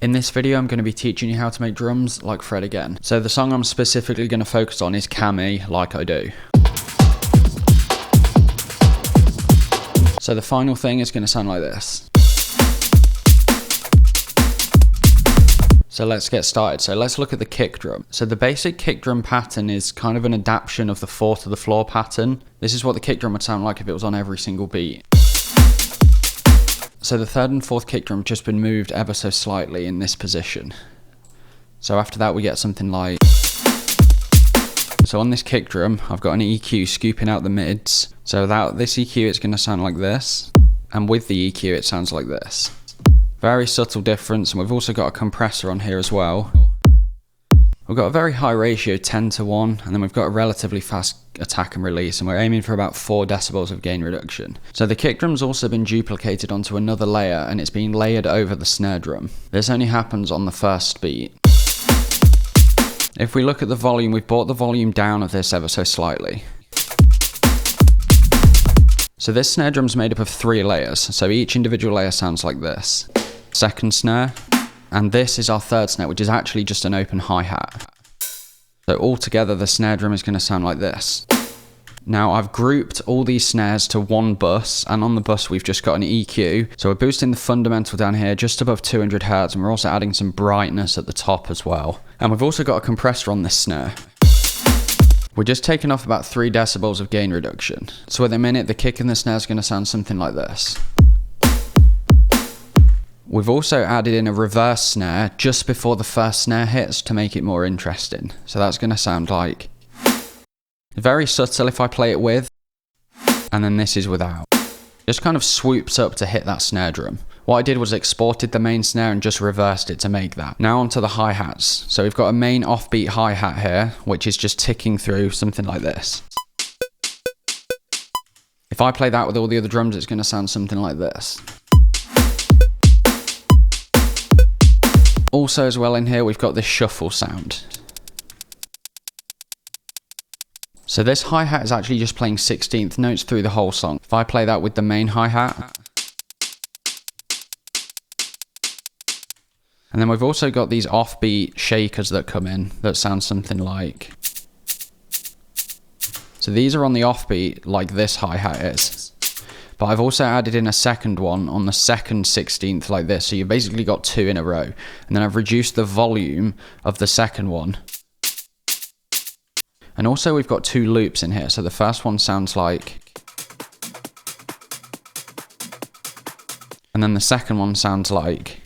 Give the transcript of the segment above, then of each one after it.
In this video, I'm going to be teaching you how to make drums like Fred again. So the song I'm specifically going to focus on is Cammy, Like I Do. So the final thing is going to sound like this. So let's get started. So let's look at the kick drum. So the basic kick drum pattern is kind of an adaptation of the 4 to the floor pattern. This is what the kick drum would sound like if it was on every single beat. So the 3rd and 4th kick drum have just been moved ever so slightly in this position. So after that we get something like... So on this kick drum I've got an EQ scooping out the mids. So without this EQ it's going to sound like this. And with the EQ it sounds like this. Very subtle difference, and we've also got a compressor on here as well. We've got a very high ratio, 10:1, and then we've got a relatively fast attack and release, and we're aiming for about 4 decibels of gain reduction. So the kick drum's also been duplicated onto another layer, and it's been layered over the snare drum. This only happens on the first beat. If we look at the volume, we've brought the volume down of this ever so slightly. So this snare drum's made up of 3 layers, so each individual layer sounds like this. 2nd snare, and this is our 3rd snare, which is actually just an open hi-hat. So altogether the snare drum is going to sound like this. Now I've grouped all these snares to one bus, and on the bus we've just got an EQ. So we're boosting the fundamental down here just above 200 Hz, and we're also adding some brightness at the top as well. And we've also got a compressor on this snare. We're just taking off about 3 decibels of gain reduction. So at the minute the kick and the snare is going to sound something like this. We've also added in a reverse snare just before the first snare hits to make it more interesting. So that's going to sound like... Very subtle if I play it with, and then this is without. Just kind of swoops up to hit that snare drum. What I did was exported the main snare and just reversed it to make that. Now onto the hi-hats. So we've got a main offbeat hi-hat here, which is just ticking through something like this. If I play that with all the other drums, it's going to sound something like this. Also as well in here, we've got this shuffle sound. So this hi-hat is actually just playing 16th notes through the whole song. If I play that with the main hi-hat. And then we've also got these offbeat shakers that come in that sound something like... So these are on the offbeat like this hi-hat is. But I've also added in a second one on the 2nd 16th like this. So you've basically got 2 in a row. And then I've reduced the volume of the second one. And also we've got 2 loops in here. So the first one sounds like... And then the second one sounds like...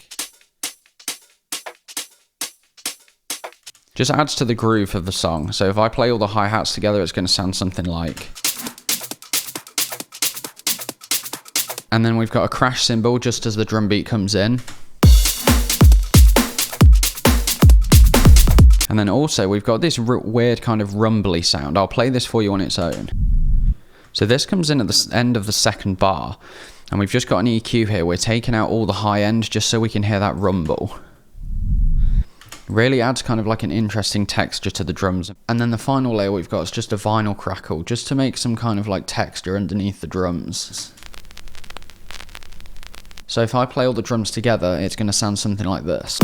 Just adds to the groove of the song. So if I play all the hi-hats together, it's going to sound something like... And then we've got a crash cymbal just as the drum beat comes in. And then also we've got this weird kind of rumbly sound. I'll play this for you on its own. So this comes in at the end of the 2nd bar. And we've just got an EQ here. We're taking out all the high end just so we can hear that rumble. Really adds kind of like an interesting texture to the drums. And then the final layer we've got is just a vinyl crackle, just to make some kind of like texture underneath the drums. So if I play all the drums together, it's going to sound something like this.